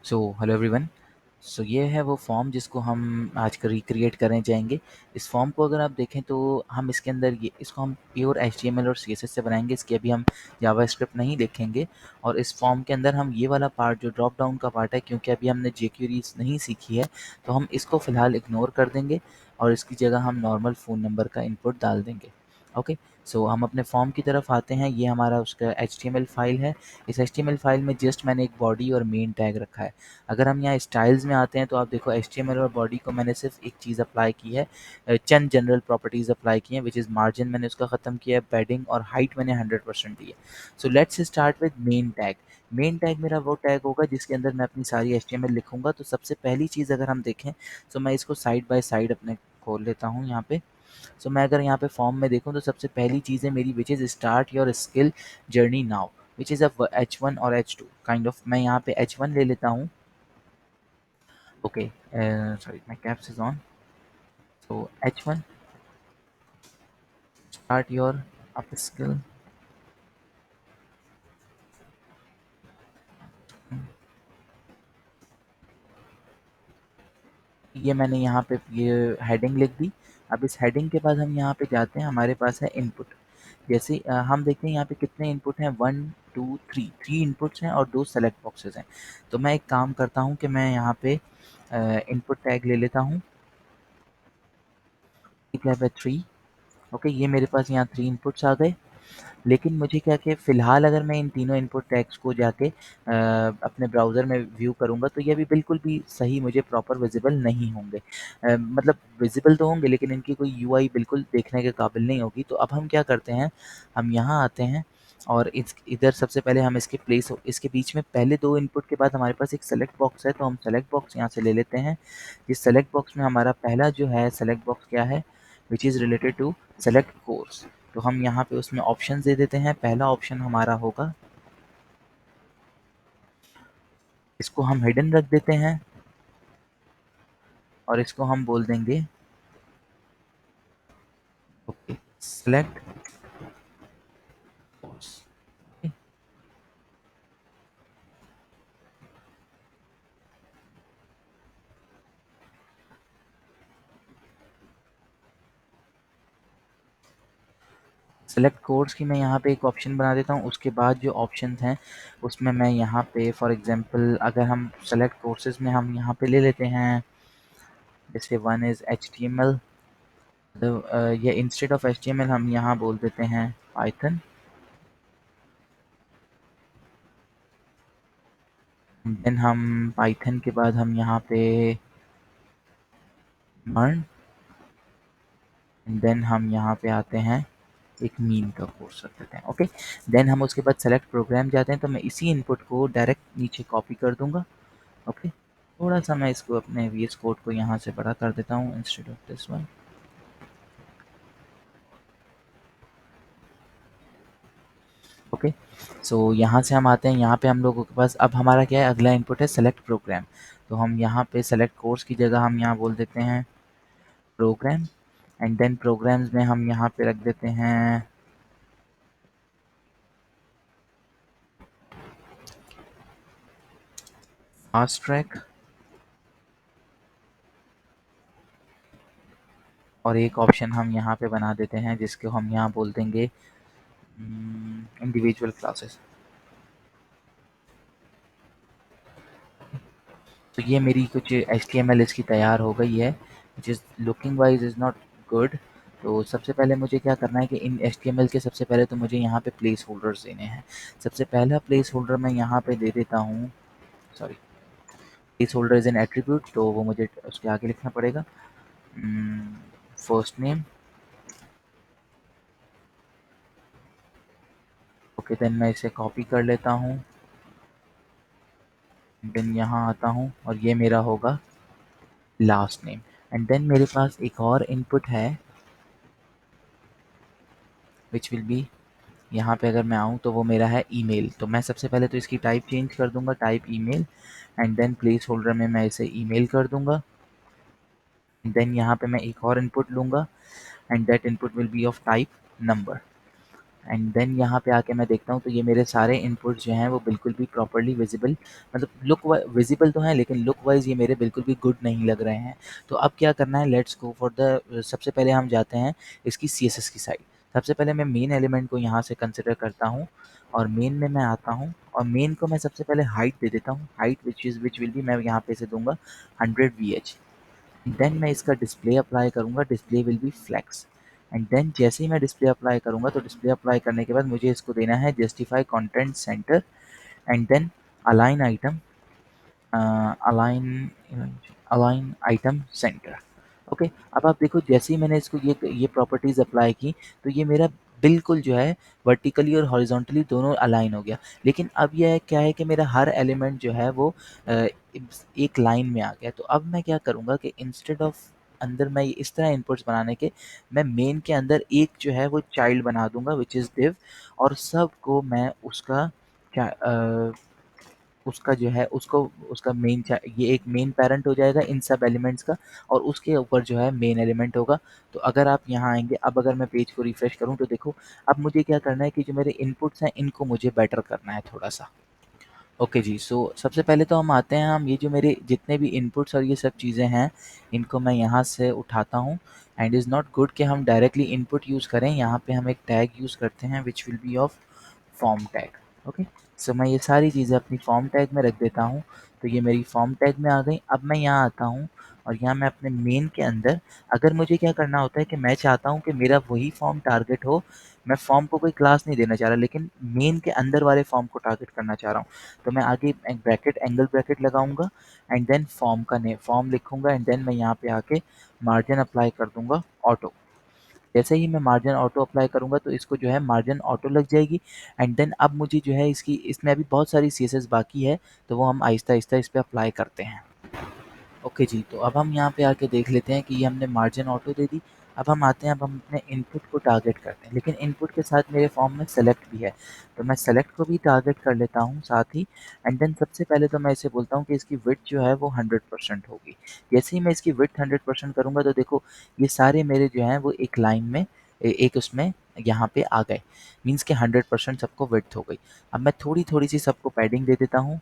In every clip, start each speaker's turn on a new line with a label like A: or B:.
A: So hello everyone. सो ये है वो फॉर्म जिसको हम आज का रिक्रिएट करने जाएंगे। इस फॉर्म को अगर आप देखें तो हम इसके अंदर ये इसको हम प्योर HTML और CSS से बनाएंगे। इसकी अभी हम जावास्क्रिप्ट नहीं देखेंगे। और इस फॉर्म के अंदर हम ये वाला पार्ट जो ड्रॉप डाउन का पार्ट है, क्योंकि अभी हमने jQuery नहीं सीखी है, तो हम इसको फ़िलहाल इग्नोर कर देंगे और इसकी जगह हम नॉर्मल फ़ोन नंबर का इनपुट डाल देंगे। ओके। सो हम अपने फॉर्म की तरफ आते हैं। ये हमारा उसका HTML फाइल है। इस HTML फाइल में जस्ट मैंने एक बॉडी और मेन टैग रखा है। अगर हम यहाँ स्टाइल्स में आते हैं तो आप देखो HTML और बॉडी को मैंने सिर्फ एक चीज़ अप्लाई की है, चंद जनरल प्रॉपर्टीज़ अप्लाई की हैं, विच इज़ मार्जिन मैंने उसका ख़त्म किया है, पैडिंग और हाइट मैंने 100% दी है। So let's start with main tag. Main tag मेरा वो टैग होगा जिसके अंदर मैं अपनी सारी HTML लिखूंगा। तो सबसे पहली चीज़ अगर हम देखें तो मैं इसको साइड बाय साइड अपने खोल लेता हूँ यहाँ पे। सो मैं अगर यहाँ पे फॉर्म में देखूँ तो सबसे पहली चीज़ है मेरी which is start your skill journey now, which is a H1 और H2 काइंड ऑफ। मैं यहाँ पे H1 ले लेता हूँ। Okay, sorry, my caps is on. So H1, start your upskill. ये मैंने यहाँ पे ये हेडिंग लिख दी। अब इस हेडिंग के बाद हम यहाँ पे जाते हैं, हमारे पास है इनपुट। जैसे हम देखते हैं यहाँ पे कितने इनपुट हैं, 1 2 3 3 इनपुट्स हैं और 2 सेलेक्ट बॉक्सेस हैं। तो मैं एक काम करता हूँ कि मैं यहाँ पे इनपुट टैग ले लेता हूँ, 3। ओके, ये मेरे पास यहाँ 3 इनपुट्स आ गए। लेकिन मुझे क्या कि फ़िलहाल अगर मैं इन तीनों इनपुट टैग्स को जाके अपने ब्राउज़र में व्यू करूँगा तो ये अभी बिल्कुल भी सही मुझे प्रॉपर विज़िबल नहीं होंगे। मतलब विज़िबल तो होंगे लेकिन इनकी कोई यूआई बिल्कुल देखने के काबिल नहीं होगी। तो अब हम क्या करते हैं, हम यहाँ आते हैं और इधर सबसे पहले हम इसके बीच में पहले 2 इनपुट के बाद हमारे पास एक सेलेक्ट बॉक्स है, तो हम सेलेक्ट बॉक्स यहाँ से ले लेते हैं। इस सेलेक्ट बॉक्स में हमारा पहला जो है सेलेक्ट बॉक्स क्या है, which is related to select course. तो हम यहाँ पे उसमें ऑप्शन दे देते हैं। पहला ऑप्शन हमारा होगा, इसको हम हिडन रख देते हैं और इसको हम बोल देंगे okay select course. Select course की मैं यहाँ पे एक ऑप्शन बना देता हूँ। उसके बाद जो ऑप्शन हैं उसमें मैं यहाँ पे फॉर एग्जांपल अगर हम सेलेक्ट कोर्सेज में हम यहाँ पे ले लेते हैं, जैसे वन इज़ HTML, तो ये इंस्टेड ऑफ HTML हम यहाँ बोल देते हैं पाइथन। देन हम पाइथन के बाद हम यहाँ पे बर्न, देन हम यहाँ पे आते हैं एक मीन का कोर्स रख देते हैं। ओके, देन हम उसके बाद सेलेक्ट प्रोग्राम जाते हैं, तो मैं इसी इनपुट को डायरेक्ट नीचे कॉपी कर दूंगा। ओके, थोड़ा सा मैं इसको अपने VS कोड को यहाँ से बड़ा कर देता हूँ instead of this one. Okay, so यहाँ से हम आते हैं, यहाँ पे हम लोगों के पास अब हमारा क्या है, अगला इनपुट है सेलेक्ट प्रोग्राम। तो हम यहाँ पे सेलेक्ट कोर्स की जगह हम यहाँ बोल देते हैं प्रोग्राम, एंड देन प्रोग्राम्स में हम यहाँ पे रख देते हैं फास्ट ट्रैक, और एक ऑप्शन हम यहाँ पे बना देते हैं जिसको हम यहाँ बोल देंगे इंडिविजुअल क्लासेस। तो ये मेरी कुछ HTML इसकी तैयार हो गई है, जिस looking wise is not good. तो सबसे पहले मुझे क्या करना है कि इन HTML के सबसे पहले तो मुझे यहाँ पे प्लेस होल्डर्स देने हैं। सबसे पहला प्लेस होल्डर मैं यहाँ पे दे देता हूँ, sorry, place holder is an attribute, तो वो मुझे उसके आगे लिखना पड़ेगा फर्स्ट नेम। ओके, देन मैं इसे कॉपी कर लेता हूँ, देन यहाँ आता हूँ और ये मेरा होगा लास्ट नेम। एंड देन मेरे पास एक और इनपुट है विच विल बी, यहाँ पे अगर मैं आऊँ तो वो मेरा है ईमेल। तो मैं सबसे पहले तो इसकी टाइप चेंज कर दूंगा, type email, and then place holder में मैं इसे ईमेल कर दूंगा। देन यहाँ पे मैं एक और इनपुट लूँगा and that input will be of type number. And then यहाँ पे आके मैं देखता हूँ तो ये मेरे सारे इनपुट्स जो हैं वो बिल्कुल भी प्रॉपर्ली विजिबल, मतलब लुक विजिबल तो हैं लेकिन लुक वाइज ये मेरे बिल्कुल भी गुड नहीं लग रहे हैं। तो अब क्या करना है, लेट्स गो फॉर द, सबसे पहले हम जाते हैं इसकी CSS की साइड। सबसे पहले मैं मेन एलिमेंट को यहाँ से कंसिडर करता हूँ और मेन में मैं आता हूँ और मेन को मैं सबसे पहले हाइट दे देता हूँ, हाइट विच विल बी, मैं यहाँ पे से दूंगा 100 VH। देन मैं इसका डिस्प्ले अप्लाई करूँगा, display will be flex. And then जैसे ही मैं डिस्प्ले अप्लाई करूँगा तो डिस्प्ले अप्लाई करने के बाद मुझे इसको देना है justify content center and then align item, align align item center. Okay, अब आप देखो जैसे ही मैंने इसको ये प्रॉपर्टीज अप्लाई की तो ये मेरा बिल्कुल जो है वर्टिकली और हॉरिजॉन्टली दोनों अलाइन हो गया। लेकिन अब यह क्या है कि मेरा हर एलिमेंट जो है वो अ, एक लाइन में आ गया। तो अब मैं क्या करूँगा कि इंस्टेड ऑफ अंदर मैं इस तरह इनपुट्स बनाने के, मैं मेन के अंदर एक जो है वो चाइल्ड बना दूंगा विच इज़ div, और सबको मैं उसका क्या उसका जो है उसको उसका ये एक मेन पैरेंट हो जाएगा इन सब एलिमेंट्स का, और उसके ऊपर जो है मेन एलिमेंट होगा। तो अगर आप यहाँ आएंगे, अब अगर मैं पेज को रिफ्रेश करूँ तो देखो अब मुझे क्या करना है कि जो मेरे इनपुट्स हैं इनको मुझे बेटर करना है थोड़ा सा। ओके जी, सो सबसे पहले तो हम आते हैं, हम ये जो मेरे जितने भी इनपुट्स और ये सब चीज़ें हैं इनको मैं यहाँ से उठाता हूँ। एंड इज़ नॉट गुड कि हम डायरेक्टली इनपुट यूज़ करें, यहाँ पे हम एक टैग यूज़ करते हैं which will be of form tag. Okay, so मैं ये सारी चीज़ें अपनी फॉर्म टैग में रख देता हूँ। तो ये मेरी फॉर्म टैग में आ गई। अब मैं यहाँ आता हूँ और यहाँ मैं अपने मेन के अंदर, अगर मुझे क्या करना होता है कि मैं चाहता हूँ कि मेरा वही फॉर्म टारगेट हो, मैं फॉर्म को कोई क्लास नहीं देना चाह रहा लेकिन मेन के अंदर वाले फॉर्म को टारगेट करना चाह रहा हूँ, तो मैं आगे एक ब्रैकेट, एंगल ब्रैकेट लगाऊंगा एंड देन फॉर्म का नेम फॉर्म लिखूंगा एंड देन मैं यहाँ पे आके मार्जिन अप्लाई कर दूंगा ऑटो। जैसे ही मैं मार्जिन ऑटो अप्लाई करूंगा तो इसको जो है मार्जिन ऑटो लग जाएगी। एंड देन अब मुझे जो है इसकी, इसमें अभी बहुत सारी CSS बाकी है तो वो हम आहिस्ता आहिस्ता इस पर अप्लाई करते हैं। ओके जी, तो अब हम यहाँ पे आके देख लेते हैं कि ये हमने मार्जिन ऑटो दे दी। अब हम आते हैं, अब हम अपने इनपुट को टारगेट करते हैं, लेकिन इनपुट के साथ मेरे फॉर्म में सेलेक्ट भी है, तो मैं सेलेक्ट को भी टारगेट कर लेता हूँ साथ ही। एंड देन सबसे पहले तो मैं इसे बोलता हूँ कि इसकी विड्थ जो है वो 100% होगी। जैसे ही मैं इसकी विड्थ 100% करूँगा तो देखो ये सारे मेरे जो हैं वो एक लाइन में एक उसमें यहाँ पे आ गए, मीन्स के 100% सबको विड्थ हो गई। अब मैं थोड़ी थोड़ी सी सबको पैडिंग दे देता हूँ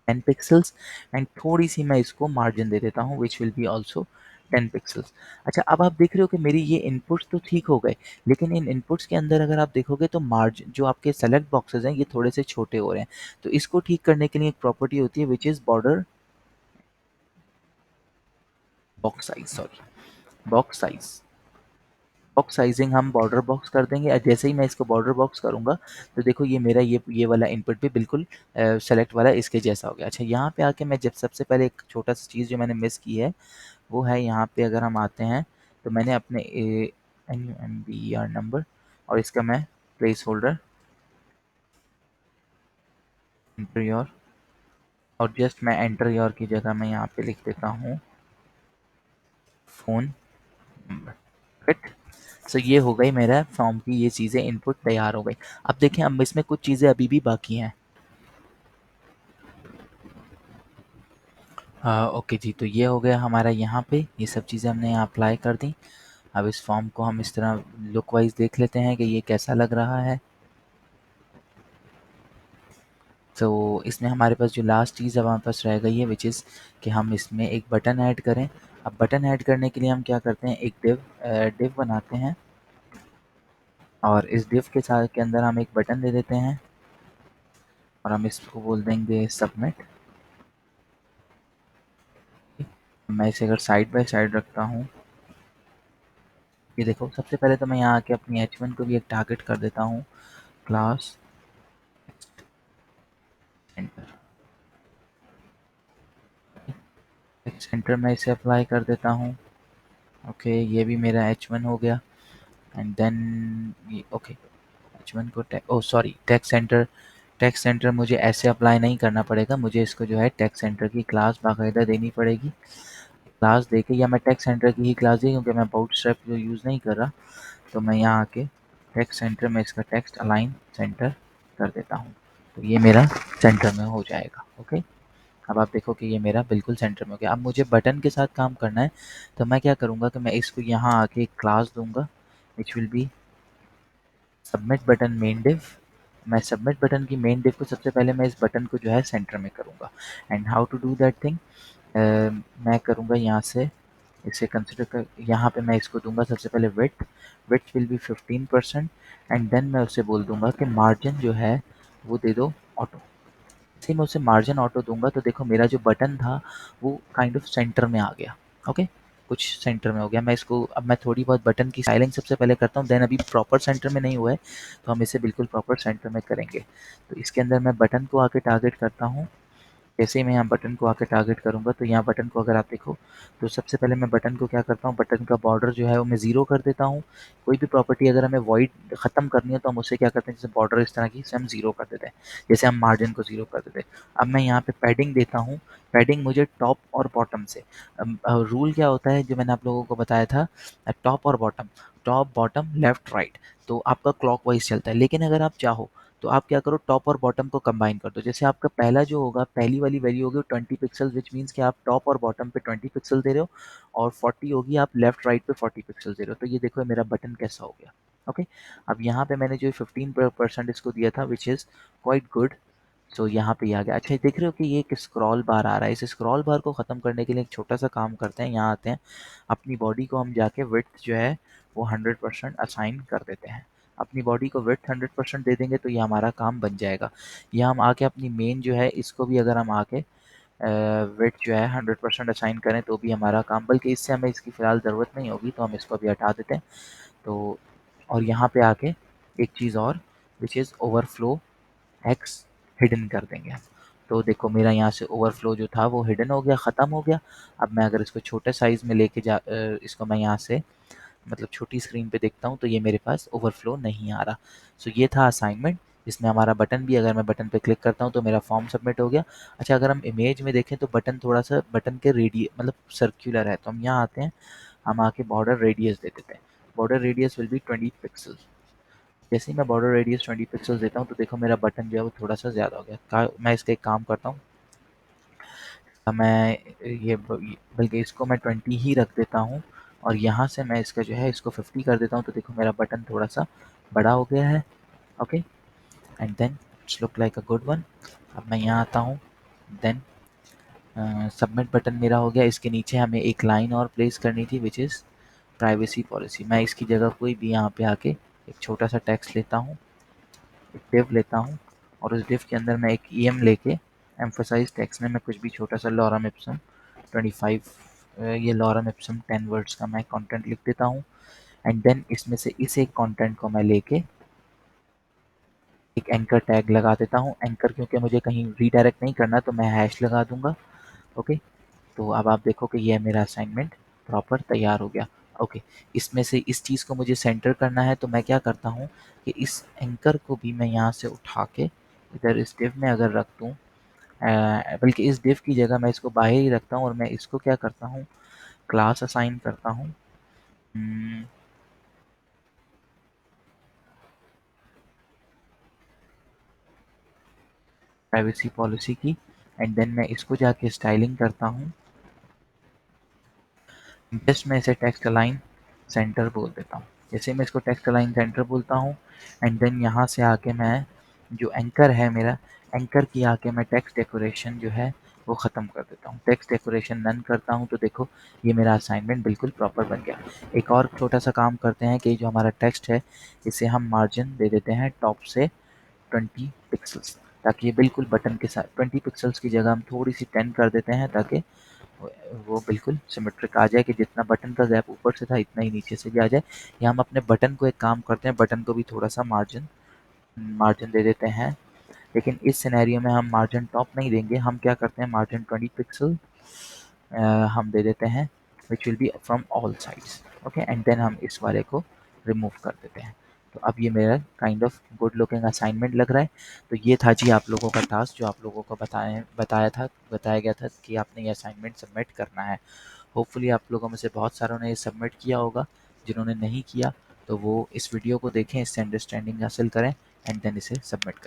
A: 10 पिक्सल्स, एंड थोड़ी सी मैं इसको मार्जिन दे देता हूँ विच विल बी ऑल्सो 10 पिक्सल्स। अच्छा, अब आप देख रहे हो कि मेरी ये इनपुट्स तो ठीक हो गए, लेकिन इन इनपुट्स के अंदर अगर आप देखोगे तो मार्जिन जो आपके सेलेक्ट बॉक्सेस हैं ये थोड़े से छोटे हो रहे हैं। तो इसको ठीक करने के लिए एक प्रॉपर्टी होती है which is border box size, sorry box size, box sizing हम बॉर्डर बॉक्स कर देंगे। और जैसे ही मैं इसको बॉर्डर बॉक्स करूंगा तो देखो ये मेरा ये वाला इनपुट भी बिल्कुल सेलेक्ट वाला इसके जैसा हो गया। अच्छा, यहाँ पे आके मैं जब सबसे पहले एक छोटा सा चीज़ जो मैंने मिस की है वो है यहाँ पे अगर हम आते हैं तो मैंने अपने NUMBER नंबर और इसका मैं प्लेस होल्डर एंटर योर, और जस्ट मैं एंटर योर की जगह मैं यहाँ पे लिख देता हूँ फ़ोन नंबर। फिट। सो ये हो गई मेरा फॉर्म की ये चीज़ें इनपुट तैयार हो गई। अब देखें, अब इसमें कुछ चीज़ें अभी भी बाकी हैं। ओके जी, तो ये हो गया हमारा, यहाँ पे ये सब चीज़ें हमने यहाँ अप्लाई कर दी। अब इस फॉर्म को हम इस तरह लुक वाइज देख लेते हैं कि ये कैसा लग रहा है। तो इसमें हमारे पास जो लास्ट चीज़ अब हमारे पास रह गई है विच इज़ कि हम इसमें एक बटन ऐड करें। अब बटन ऐड करने के लिए हम क्या करते हैं, एक डिव बनाते हैं और इस डिव के साथ के अंदर हम एक बटन दे देते हैं और हम इसको बोल देंगे सबमिट। मैं इसे अगर साइड बाय साइड रखता हूँ, ये देखो सबसे पहले तो मैं यहाँ आके अपनी H1 को भी एक टारगेट कर देता हूँ, क्लास सेंटर। सेंटर में इसे अप्लाई कर देता हूँ। ओके, ये भी मेरा H1 हो गया। एंड देन ये ओके, H1 को सॉरी टेक्स्ट सेंटर मुझे ऐसे अप्लाई नहीं करना पड़ेगा, मुझे इसको जो है टेक्स्ट सेंटर की क्लास बाकायदा देनी पड़ेगी। क्लास देके, या मैं टेक्स्ट सेंटर की ही क्लास दी क्योंकि मैं बूटस्ट्रैप जो यूज़ नहीं कर रहा, तो मैं यहाँ आके टेक्स्ट सेंटर में इसका टेक्स्ट अलाइन सेंटर कर देता हूँ। तो ये मेरा सेंटर में हो जाएगा। ओके, अब आप देखो कि ये मेरा बिल्कुल सेंटर में हो गया। अब मुझे बटन के साथ काम करना है, तो मैं क्या करूँगा कि मैं इसको यहाँ आके एक क्लास दूंगा विच will B submit button main div. मैं सबमिट बटन की मेन डिव को सबसे पहले मैं इस बटन को जो है सेंटर में करूँगा। And how to do that thing, मैं करूँगा यहाँ से इसे कंसिडर कर, यहाँ पे मैं इसको दूंगा सबसे पहले width. Width will be 15%। And then मैं उसे बोल दूंगा कि मार्जिन जो है वो दे दो ऑटो। जैसे मैं उसे मार्जिन ऑटो दूंगा तो देखो मेरा जो बटन था वो काइंड ऑफ सेंटर में आ गया। ओके, कुछ सेंटर में हो गया। मैं इसको अब मैं थोड़ी बहुत बटन की स्टाइलिंग सबसे पहले करता हूँ, देन अभी प्रॉपर सेंटर में नहीं हुआ है तो हम इसे बिल्कुल प्रॉपर सेंटर में करेंगे। तो इसके अंदर मैं बटन को आके टारगेट करता हूँ। जैसे ही मैं यहाँ बटन को आकर टारगेट करूँगा तो यहाँ बटन को अगर आप देखो तो सबसे पहले मैं बटन को क्या करता हूँ, बटन का बॉर्डर जो है वो मैं ज़ीरो कर देता हूँ। कोई भी प्रॉपर्टी अगर हमें वॉइड ख़त्म करनी है तो हम उसे क्या करते हैं, जैसे बॉर्डर इस तरह की इसे हम ज़ीरो कर देते हैं, जैसे हम मार्जिन को ज़ीरो कर देते हैं। अब मैं यहाँ पे पैडिंग देता हूँ। पैडिंग मुझे टॉप और बॉटम से, रूल क्या होता है जो मैंने आप लोगों को बताया था, टॉप और bottom, top bottom left right, तो आपका क्लॉकवाइज चलता है। लेकिन अगर आप चाहो तो आप क्या करो, टॉप और बॉटम को कंबाइन कर दो। जैसे आपका पहला जो होगा, पहली वाली वैल्यू होगी 20 पिक्सल, विच मीन्स कि आप टॉप और बॉटम पे 20 पिक्सल दे रहे हो, और 40 होगी आप लेफ्ट राइट पे 40 पिक्सल दे रहे हो। तो ये देखो मेरा बटन कैसा हो गया। ओके, अब यहाँ पे मैंने जो 15% इसको दिया था विच इज़ क्वाइट गुड। सो यहाँ पे आ गया। अच्छा, देख रहे हो कि ये एक स्क्रॉल बार आ रहा है। इस स्क्रॉल बार को ख़त्म करने के लिए एक छोटा सा काम करते हैं, यहाँ आते हैं, अपनी बॉडी को हम जाके विड्थ जो है वो 100% असाइन कर देते हैं। अपनी बॉडी को विड्थ 100% दे देंगे तो ये हमारा काम बन जाएगा। ये हम आके अपनी मेन जो है इसको भी अगर हम आके विड्थ जो है 100% असाइन करें तो भी हमारा काम, बल्कि इससे हमें इसकी फ़िलहाल ज़रूरत नहीं होगी तो हम इसको भी हटा देते हैं। तो और यहाँ पे आके एक चीज़ और which is overflow x hidden कर देंगे हम। तो देखो मेरा यहाँ से ओवरफ्लो जो था वो हिडन हो गया, ख़त्म हो गया। अब मैं अगर इसको छोटे साइज़ में लेके इसको मैं यहाँ से मतलब छोटी स्क्रीन पे देखता हूँ तो ये मेरे पास ओवरफ्लो नहीं आ रहा। सो ये था असाइनमेंट, इसमें हमारा बटन भी, अगर मैं बटन पे क्लिक करता हूँ तो मेरा फॉर्म सबमिट हो गया। अच्छा, अगर हम इमेज में देखें तो बटन थोड़ा सा बटन के मतलब सर्क्यूलर है, तो हम यहाँ आते हैं, हम आके बॉर्डर रेडियस दे देते हैं। Border radius will be 20 pixel. जैसे ही मैं बॉर्डर रेडियस 20 पिक्सल देता हूँ तो देखो मेरा बटन जो है वो थोड़ा सा ज़्यादा हो गया। मैं इसका एक काम करता हूँ, मैं बल्कि इसको मैं 20 ही रख देता हूँ, और यहाँ से मैं इसका जो है इसको 50 कर देता हूँ तो देखो मेरा बटन थोड़ा सा बड़ा हो गया है। Okay, and then it's look like a good one. अब मैं यहाँ आता हूँ, देन सबमिट बटन मेरा हो गया। इसके नीचे हमें एक लाइन और प्लेस करनी थी विच इज़ प्राइवेसी पॉलिसी। मैं इसकी जगह कोई भी यहाँ पे आके एक छोटा सा टेक्स्ट लेता हूँ, एक डिव लेता हूँ, और उस डिव के अंदर मैं एक EM लेके एम्फोसाइज टेक्स्ट में मैं कुछ भी छोटा सा लॉरम इप्सम 25, ये लॉरम इप्सम 10 वर्ड्स का मैं कंटेंट लिख देता हूँ। एंड देन इसमें से इस एक कंटेंट को मैं लेके एक एंकर टैग लगा देता हूँ। एंकर क्योंकि मुझे कहीं रीडायरेक्ट नहीं करना तो मैं हैश लगा दूंगा। ओके, तो अब आप देखो कि ये मेरा असाइनमेंट प्रॉपर तैयार हो गया। ओके, इसमें से इस चीज़ को मुझे सेंटर करना है तो मैं क्या करता हूँ कि इस एंकर को भी मैं यहाँ से उठा के इधर इस डिव में अगर रख दूँ, बल्कि इस डिव की जगह मैं इसको बाहर ही रखता हूँ, और मैं इसको क्या करता हूँ, क्लास असाइन करता हूँ प्राइवेसी पॉलिसी की। एंड देन मैं इसको जाके स्टाइलिंग करता हूँ, जस्ट मैं इसे टेक्स्ट अलाइन सेंटर बोल देता हूँ। जैसे मैं इसको टेक्स्ट अलाइन सेंटर बोलता हूँ, एंड देन यहाँ से आके मैं जो एंकर है मेरा, एंकर की आके मैं टेक्स्ट डेकोरेशन जो है वो ख़त्म कर देता हूँ। टेक्स्ट डेकोरेशन नन करता हूँ तो देखो ये मेरा असाइनमेंट बिल्कुल प्रॉपर बन गया। एक और छोटा सा काम करते हैं कि जो हमारा टेक्स्ट है इसे हम मार्जिन दे देते हैं टॉप से 20 पिक्सल्स, ताकि ये बिल्कुल बटन के साथ 20 पिक्सल्स की जगह हम थोड़ी सी 10 कर देते हैं, ताकि वो बिल्कुल सिमेट्रिक आ जाए कि जितना बटन का गैप ऊपर से था इतना ही नीचे से भी आ जाए। या हम अपने बटन को एक काम करते हैं, बटन को भी थोड़ा सा मार्जिन मार्जिन दे देते हैं। लेकिन इस सिनेरियो में हम मार्जिन टॉप नहीं देंगे, हम क्या करते हैं मार्जिन 20 पिक्सल हम दे देते हैं which will be from all sides. Okay, and then हम इस वाले को रिमूव कर देते हैं। तो अब ये मेरा kind of good looking assignment लग रहा है। तो ये था जी आप लोगों का टास्क जो आप लोगों को बताया गया था कि आपने ये असाइनमेंट सबमिट करना है। होपफुली आप लोगों में से बहुत सारों ने ये सबमिट किया होगा। जिन्होंने नहीं किया तो वो इस वीडियो को देखें, इससे अंडरस्टैंडिंग हासिल करें, एंड देन इसे सबमिट करें।